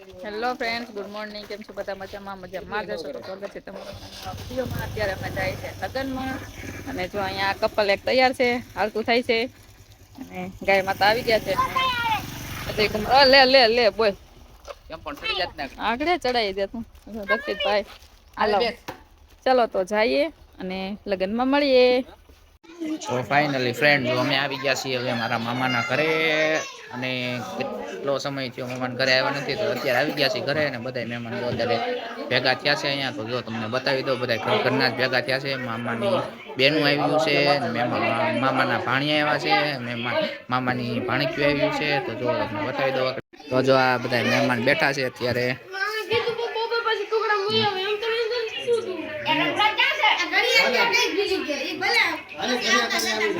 Hello friends, good morning. કેમ છો બધા? મજામાં જશો તો સ્વાગત છે તમારું વિડીયોમાં. અત્યારે અમે જાય છે લગ્નમાં અને જો અહીંયા કપલ એક તૈયાર છે, હાલતું થાય છે અને ગાય માતા આવી ગયા છે. લે લે લે બોલ આગળ ચડાવી દે તું દક્ષિતભાઈ. હાલો ચલો તો જઈએ અને લગ્નમાં મળીએ. તો ફાઇનલી ફ્રેન્ડ અમે આવી ગયા છીએ હવે મારા મામાના ઘરે અને કેટલો સમય થયો મહેમાન ઘરે આવ્યા નથી તો અત્યારે આવી ગયા છીએ ઘરે અને બધા મહેમાન અત્યારે ભેગા થયા છે અહીંયા. તો જો તમને બતાવી દો, બધા ઘરના જ ભેગા થયા છે. મામાની બેનું આવ્યું છે, મામાના ભાણિયા આવ્યા છે, મામાની ભાણિક્યું આવ્યું છે. તો જો તમને બતાવી દો. તો જો આ બધા મહેમાન બેઠા છે અત્યારે.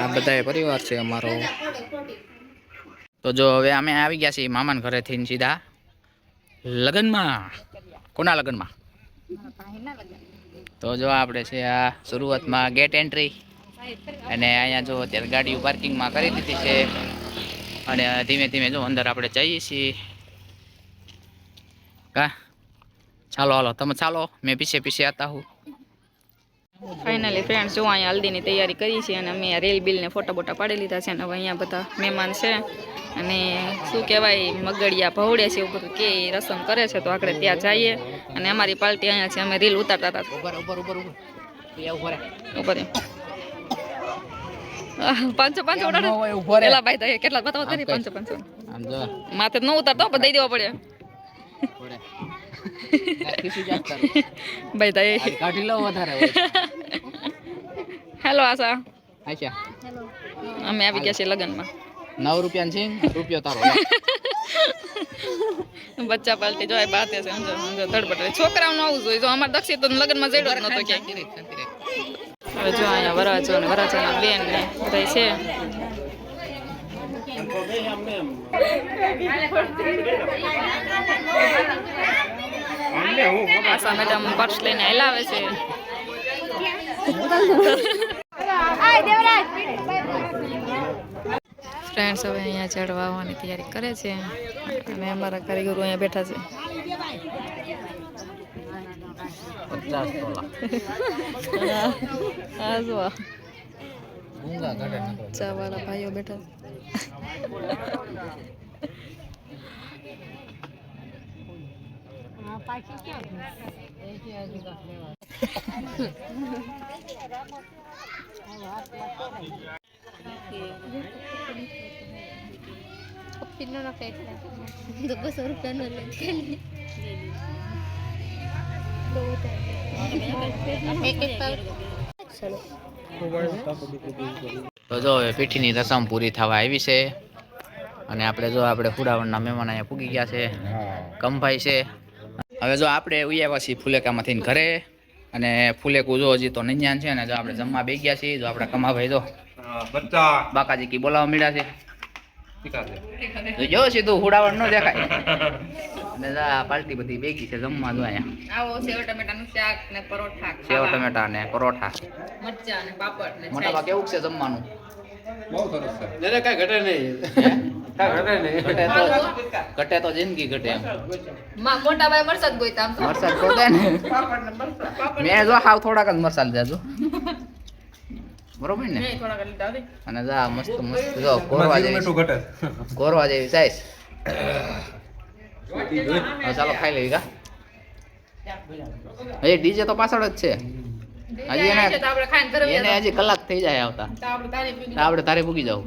આ બધા પરિવાર છે અમારો. તો જો હવે અમે આવી ગયા છીએ મામાના ઘરેથી સીધા લગ્નમાં. કોના લગ્નમાં? તો જો આપણે છે આ શરૂઆતમાં ગેટ એન્ટ્રી અને અહીંયા જો અત્યારે ગાડીઓ પાર્કિંગમાં કરી દીધી છે અને ધીમે ધીમે જો અંદર આપણે જઈએ છીએ. કા ચાલો હાલો તમે ચાલો, મેં પીછે પીછે આતા હું. ફાઇનલી ફ્રેન્ડ્સ, જો અહીંયા હલ્દીની તૈયારી કરી છે અને અમે રેલ બિલ ને ફોટા બોટા પાડી લીધા છે. અને હવે અહીંયા બધા મહેમાન છે અને શું કહેવાય મગડિયા ભવડે છે એવું બધું કે રસમ કરે છે. તો આપણે ત્યાં જઈએ અને અમારી પાર્ટી અહીંયા છે. અમે રીલ ઉતારતા હતા. ઉપર 500 ઉડાડે એલા ભાઈ તો કેટલા બતાવો તરી 500 માથે ન ઉતારતો પણ દઈ દેવા પડે ભાઈ તો કાઢી લો વધારે. હેલો આશા. આશા અમે આવી ગયા છીએ લગ્નમાં. 9 રૂપિયા છે, રૂપિયો તારો. બચ્ચા પાલટી જોય બાતે છે. સમજો સમજો ધડપડ છોકરાઓનું આવું જોઈએ. જો અમાર દક્ષિત તો લગ્નમાં જડ્યો જ નતો ક્યાંય. હવે જો અહીંયા વરાજો ને વરાજાના બેન ને બધા છે. આશા મેડમ પર્સ લઈને હલાવે છે. ફ્રેન્ડ્સ, હવે અહીંયા ચડવા આવવાની તૈયારી કરે છે અને અમારા કારીગરો અહીંયા બેઠા છે. 50 તોલા હા જો ઊંઘા કાઢે નતો. ચા વાળા ભાઈઓ બેઠા તો જો હવે પીઠીની રસમ પૂરી થવા આવી છે અને આપણે જો આપણે ફુડાવણના મહેમાન અહીંયા પૂગી ગયા છે. કમભાઈ છે. હવે જો આપણે ઉયા પછી ફુલેકામાંથી ઘરે અને ફુલેકું જો હજી તો નૈયાન છે ને જો આપણે જમવા બેસી ગયા છીએ. જો આપણા કમાભાઈ જો બાકાજી કી બોલાવા મળ્યા છે. જો સીધું ફુડાવણ ન દેખાય અને પાર્ટી બધી બેગી છે જમવા. જો અહીંયા આવો સેવ ટમેટાનું શાક ને પરોઠા, સેવ ટમેટા ને પરોઠા, મરચા ને પાપડ ને મોટામાં કેવું છે જમવાનું? બહુ સરસ છે. ને કઈ ઘટે નહીં. ઘટે તો જિંદગી ઘટે એમ. મોટા ભાઈ વરસાદ ગોઈતા આમ તો મરસાદ ગોતે ને મેં જો હાવ થોડાક જ મરસાદ દેજો બરોબર ને. નહીં થોડા કરી લીધા અને જા મસ્ત મસ્ત જો ગોરવા જેવી સાઈઝ. હવે ચાલો ખાઈ લઈએ. કા હજી ડીજે તો પાછળ જ છે. હજી એને હજી કલાક થઈ જાય આવતા. આપણે તારે પૂગી જાવ.